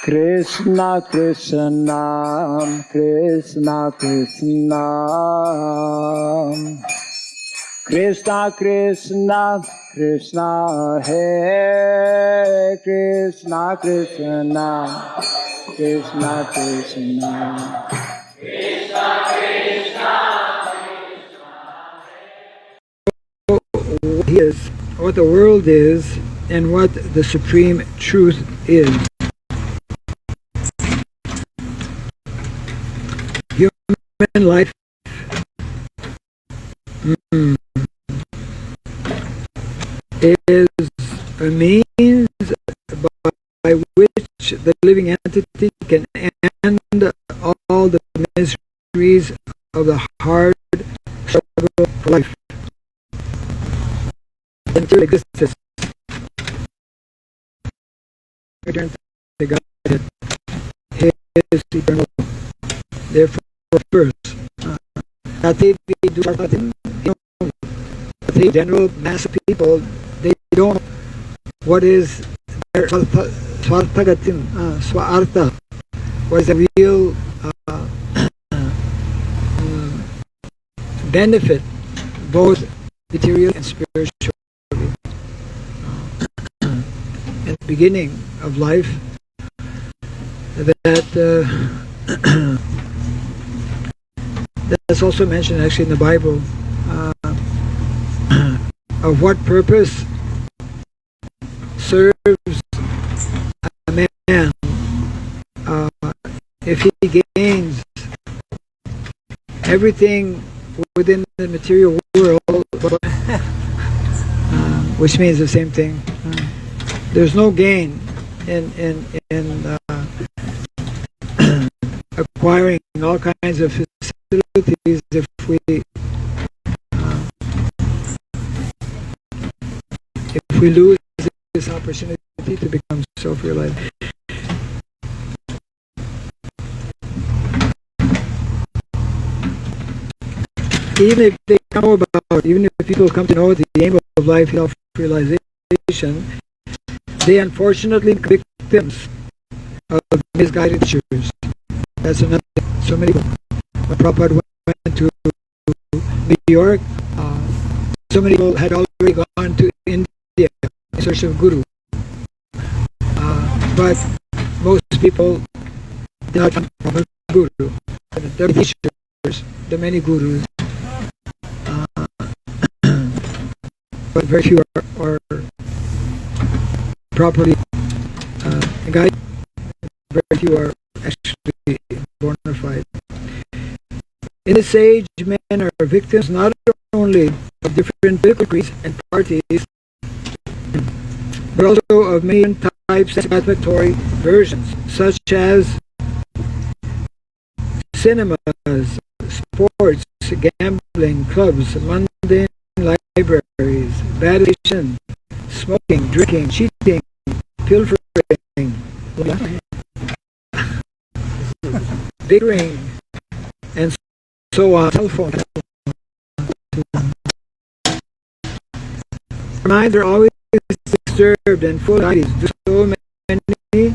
Krishna Krishna Krishna Krishna Krishna Krishna Krishna Hare Krishna Krishna Krishna Krishna Krishna is, what the world is, and what the supreme truth is. Human life is a means by which the living entity can end all the miseries of the hard struggle for life. Until existence, return to God is eternal. Therefore, first, the general mass of people, they don't know what is their swartagatim, swartha, what is the real benefit, both material and spiritual. At the beginning of life, that's also mentioned actually in the Bible, of what purpose serves a man if he gains everything within the material world, which means the same thing. There's no gain in acquiring all kinds of facilities if we lose this opportunity to become self-realized. Even if people come to know the aim of life, self-realization, they unfortunately become victims of misguided teachers. That's another thing. So many people. When Prabhupada went to New York, so many people had already gone to India in search of Guru. But most people did not come from a Guru. There are teachers, there are many Gurus. But very few are properly guided. Very few are actually bona fide. In this age, men are victims not only of different political creeds and parties, but also of many types of satisfactory versions, such as cinemas, sports, gambling, clubs, mundane libraries, bad education, smoking, drinking, cheating, pilfering, bickering, and so on. Cell phone. Our minds are always disturbed and full of ideas. There's so many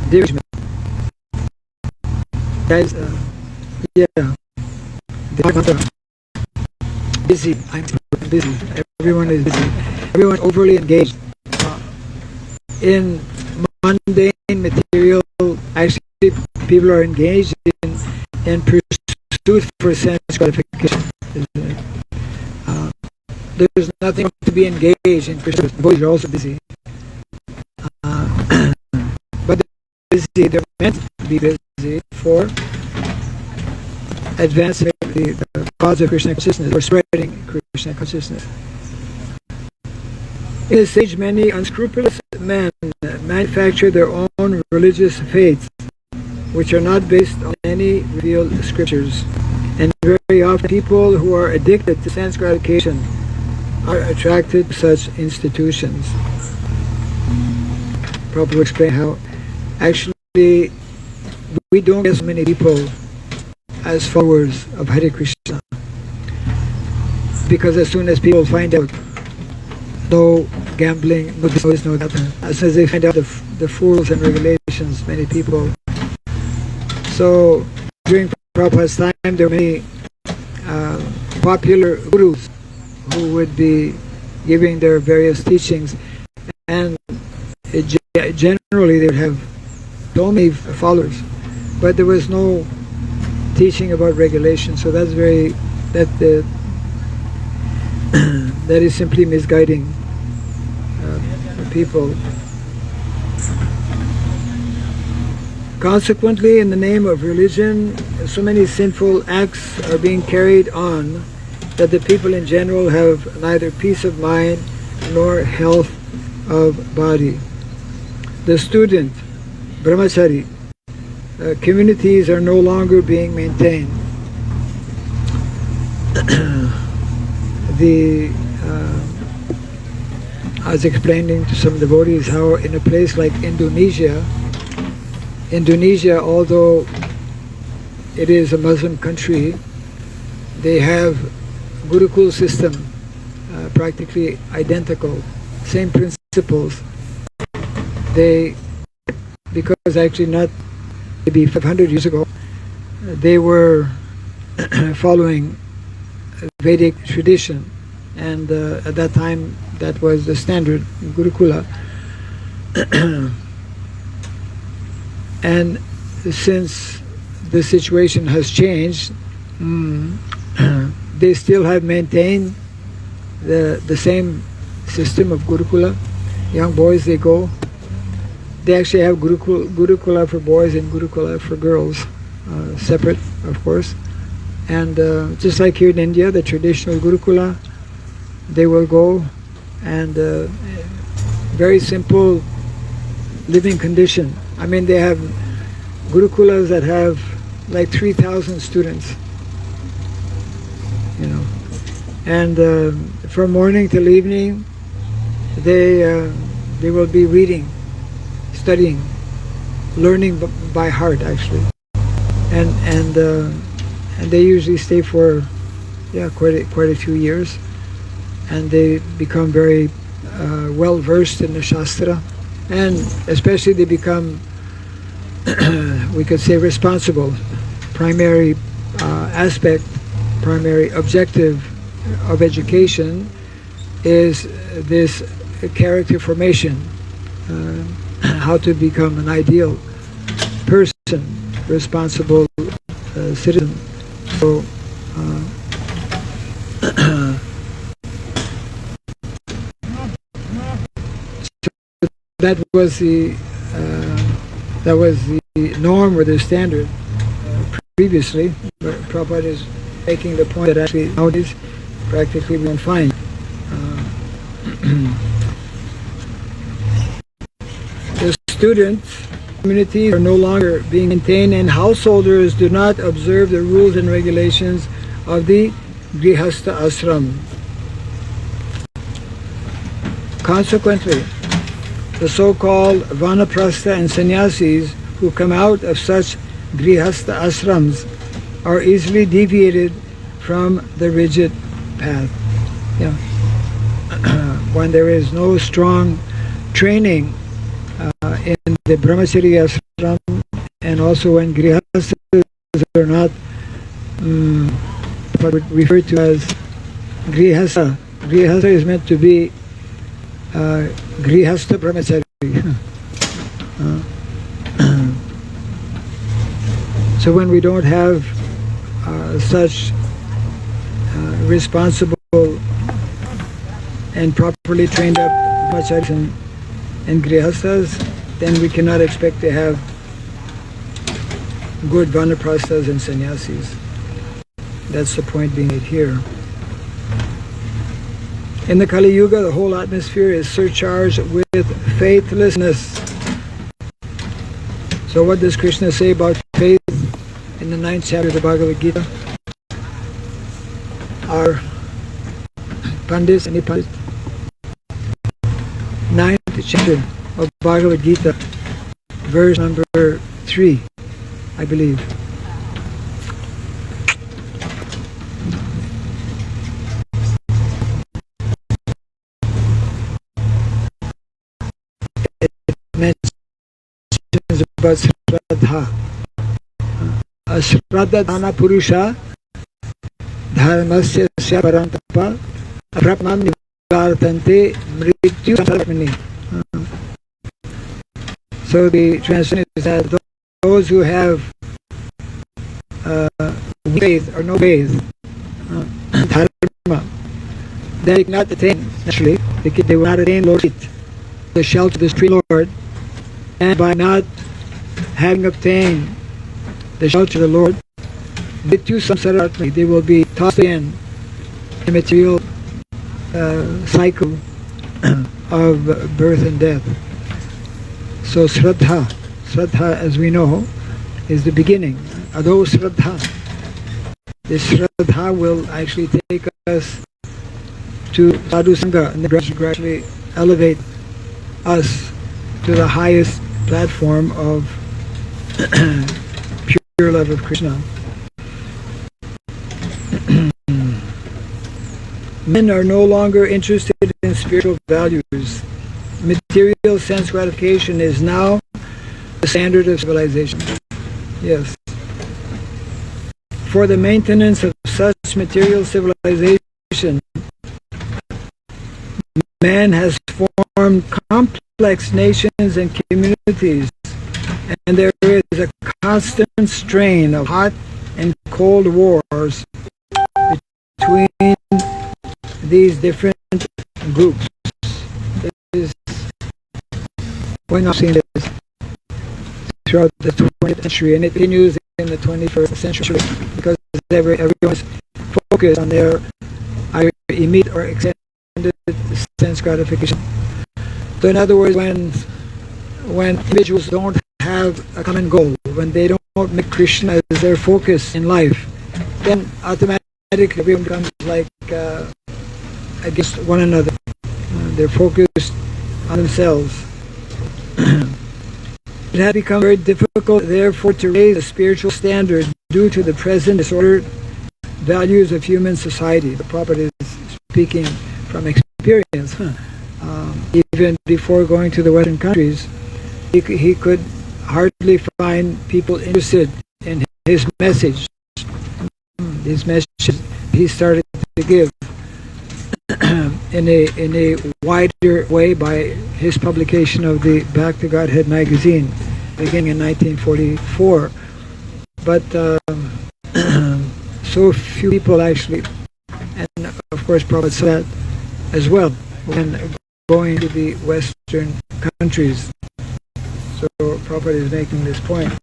different. Guys, busy. I'm busy. Everyone is busy. Everyone overly engaged in mundane material. Actually, people are engaged in pursuit for sense gratification. There's nothing to be engaged in pursuit. Boys are also busy. But they're meant to be busy for advancing the cause of Krishna consciousness, or spreading Krishna consciousness. In this age, many unscrupulous men manufacture their own religious faiths, which are not based on any revealed scriptures. And very often people who are addicted to sense gratification are attracted to such institutions. Prabhupada will explain how actually we don't get so many people as followers of Hare Krishna, because as soon as people find out no gambling, no this, no that, as soon as they find out the rules and regulations, regulations, many people. So during Prabhupada's time, there were many popular gurus who would be giving their various teachings, and generally they would have so many followers, but there was no teaching about regulation. So that's that is simply misguiding people. Consequently, in the name of religion, so many sinful acts are being carried on that the people in general have neither peace of mind nor health of body. The student, brahmachari, communities are no longer being maintained. I was explaining to some devotees how in a place like Indonesia, although it is a Muslim country, they have Gurukul system, practically identical, same principles. Because actually not maybe 500 years ago, they were following Vedic tradition, and at that time that was the standard Gurukula. And since the situation has changed, they still have maintained the same system of Gurukula. Young boys, they actually have Gurukula for boys and Gurukula for girls, separate, of course. And just like here in India, the traditional Gurukula, they will go, and very simple living condition. I mean, they have Gurukulas that have like 3,000 students, and from morning till evening, they will be reading, studying, learning by heart actually, and they usually stay for quite a few years, and they become very well versed in the Shastra, and especially they become we could say responsible. Primary primary objective of education is this character formation, how to become an ideal person, responsible citizen. So that was the norm or the standard previously, but Prabhupada is making the point that actually nowadays practically we don't find. The student communities are no longer being maintained, and householders do not observe the rules and regulations of the Grihastha ashram. Consequently, the so-called Vanaprastha and sannyasis who come out of such Grihastha ashrams are easily deviated from the rigid path. When there is no strong training in the brahmacharya ashram, and also when grihasthas are not what we refer to as grihastha. Grihastha is meant to be grihastha brahmachari. So when we don't have such responsible and properly trained up brahmacharis and grihasthas, then we cannot expect to have good vanaprasthas and sannyasis. That's the point being made here. In the Kaliyuga, the whole atmosphere is surcharged with faithlessness. So what does Krishna say about faith in the 9th chapter of the Bhagavad Gita? Our Pandits, any Pandit? 9th chapter of Bhagavad Gita, verse number 3, I believe. It mentions about Shraddha. Shraddha Dana Purusha Dharmasya Parantapa Prapnam Nivartante Mrityu Samsarapani. So the translation is that those who have faith or no faith, dharma, they cannot attain, naturally, they will not attain Lordship, the shelter of the Supreme Lord, and by not having obtained the shelter of the Lord, they will be tossed in the material cycle of birth and death. So Shraddha, as we know, is the beginning. Adho Shraddha. This Shraddha will actually take us to Sadhu Sangha and gradually elevate us to the highest platform of pure love of Krishna. Men are no longer interested in spiritual values. Material sense gratification is now the standard of civilization. Yes. For the maintenance of such material civilization, man has formed complex nations and communities, and there is a constant strain of hot and cold wars between these different groups. We're not seeing this throughout the 20th century, and it continues in the 21st century because everyone's focused on their either immediate or extended sense gratification. So in other words, when individuals don't have a common goal, when they don't make Krishna as their focus in life, then automatically everyone becomes like against one another. They're focused on themselves. It has become very difficult, therefore, to raise the spiritual standard due to the present disordered values of human society. The Prabhupada is speaking from experience. Even before going to the Western countries, he could hardly find people interested in his message. These messages he started to give in a wider way by his publication of the Back to Godhead magazine, beginning in 1944. But so few people actually, and of course Prabhupada saw that as well when going to the Western countries. So Prabhupada is making this point.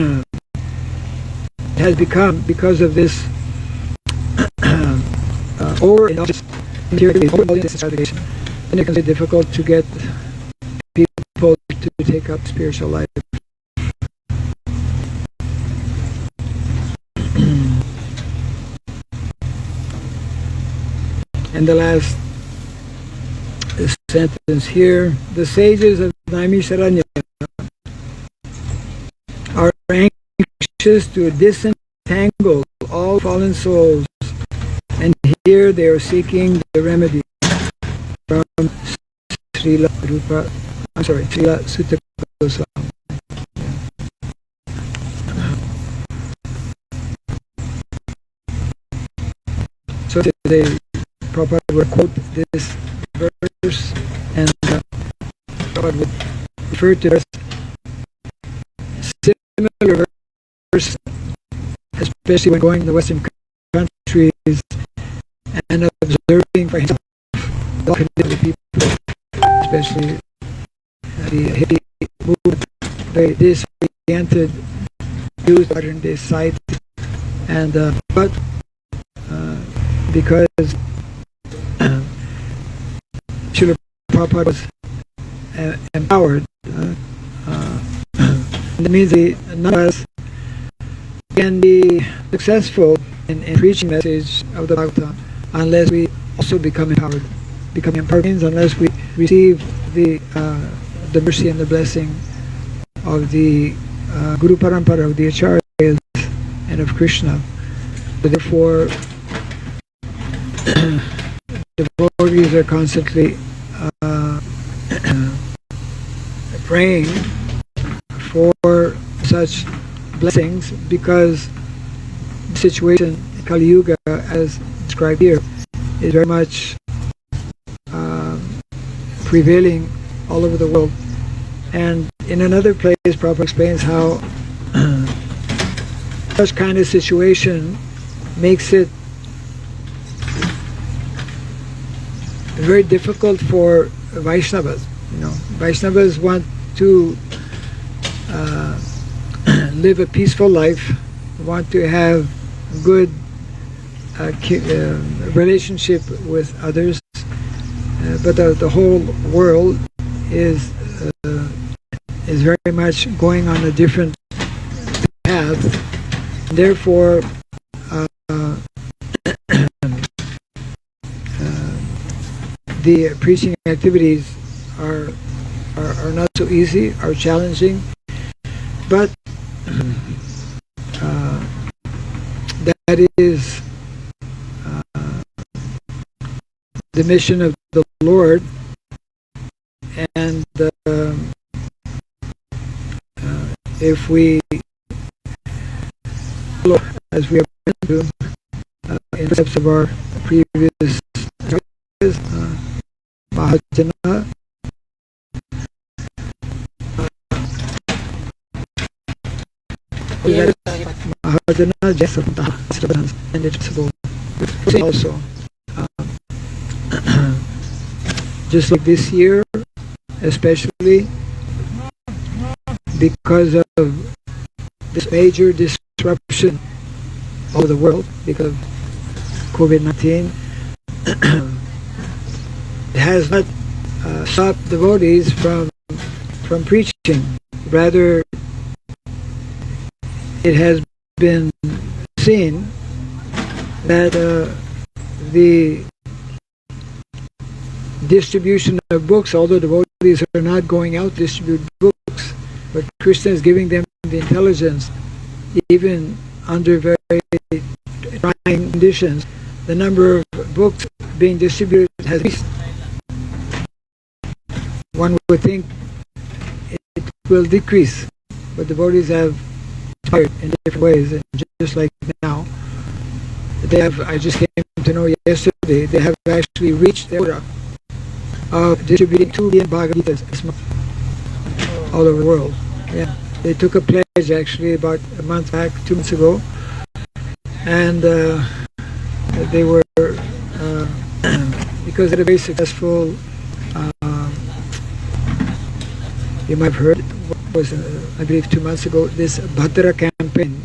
It has become, because of this overindulgence, and it can be difficult to get people to take up spiritual life. And the last sentence here, the sages of Naimisharanya are anxious to disentangle all fallen souls, and here they are seeking the remedy from Srila Sutta Goswami. So today Prabhupada would quote this verse, and Prabhupada would refer to this similar verse, especially when going to the Western countries and observing for himself the people, especially the Hebri movement, very disoriented, used modern day society, and but because Srila Prabhupada was empowered, that means none of us can be successful in preaching the message of the Bhagavatam unless we also become empowered. Becoming empowered means unless we receive the mercy and the blessing of the Guru Parampara, of the Acharyas, and of Krishna. So therefore, devotees are constantly praying for such blessings, because the situation in Kaliyuga, as described here, is very much prevailing all over the world. And in another place, Prabhupada explains how such kind of situation makes it very difficult for Vaishnavas. Vaishnavas want to live a peaceful life, want to have good relationship with others, but the whole world is very much going on a different path. Therefore, the preaching activities are not so easy, are challenging, but that is the mission of the Lord, and if we follow, as we have been to in the steps of our previous Mahajana, Mahajana Jasavanta, and it's possible also. Just like this year, especially because of this major disruption all over the world because of COVID-19, it has not stopped devotees from preaching. Rather, it has been seen that the distribution of books, although devotees are not going out to distribute books, but Krishna is giving them the intelligence, even under very trying conditions. The number of books being distributed has increased. One would think it will decrease, but devotees have inspired in different ways. And just like now, they have, I just came to know yesterday, they have actually reached their quota of distributing 2 billion Bhagavad Gitas this month all over the world. Yeah, they took a pledge actually about a month back, 2 months ago, and they were because they had a very successful. You might have heard, what was I believe 2 months ago, this Bhadra campaign.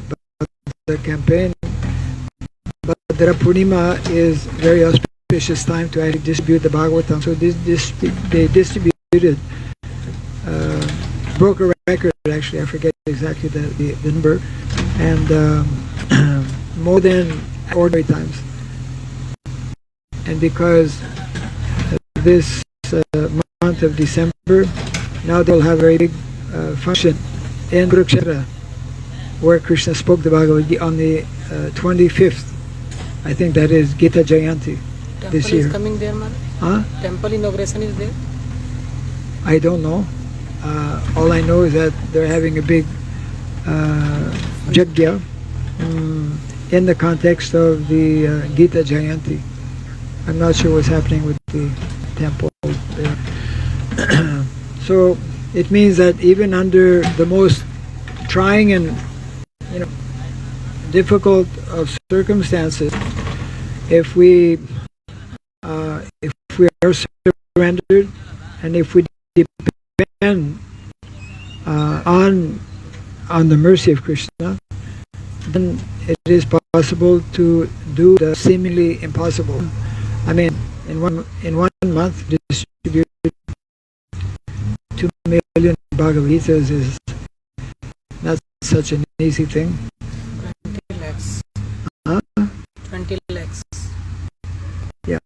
Bhadra Purnima is very auspicious time to actually distribute the Bhagavatam. So they distributed, broke a record actually, I forget exactly the number, and more than ordinary times. And because this month of December, now they'll have a very big function in Kurukshetra, where Krishna spoke the Bhagavad Gita on the 25th. I think that is Gita Jayanti this year. Temple is coming there, man? Huh? Temple inauguration is there? I don't know. All I know is that they're having a big Yajna in the context of the Gita Jayanti. I'm not sure what's happening with the temple there. So it means that even under the most trying and difficult of circumstances, if we are surrendered and if we depend on the mercy of Krishna, then it is possible to do the seemingly impossible. I mean, in one month, distribute 2 million Bhagavad Gitas is not such an easy thing. 20 lakhs. Huh? 20 lakhs. Yeah.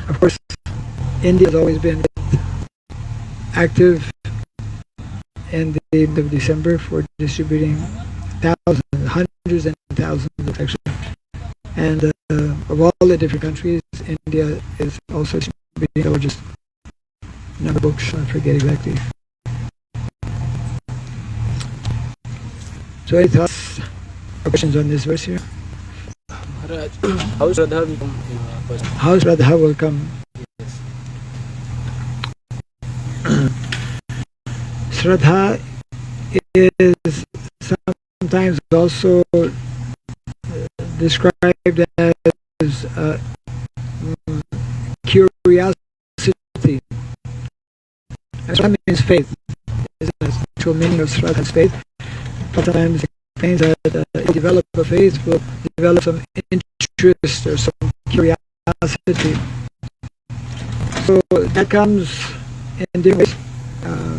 Of course, India has always been active in the end of December for distributing thousands, hundreds and thousands actually. And of all the different countries, India is also distributing just number of books, I forget exactly. So any thoughts or questions on this verse here? Maharaj, how Shraddha become person? How Raghava will come? Shraddha is sometimes also described as curiosity. And that means faith. The actual meaning of Shraddha is faith. Sometimes it means that you develop a faith, will develop some interest or some curiosity. So that comes in different ways.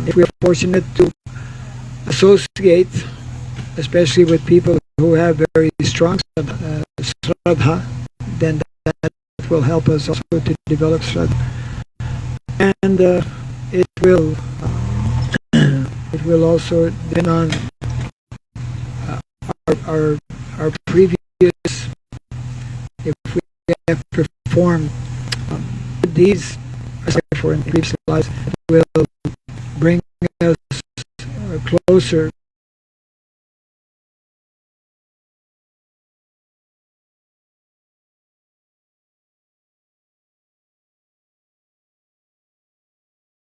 If we are fortunate to associate, especially with people who have very strong Shraddha, then that will help us also to develop Shraddha. And it will also depend on our previous, if we have performed these for in previous lives, it will bring us closer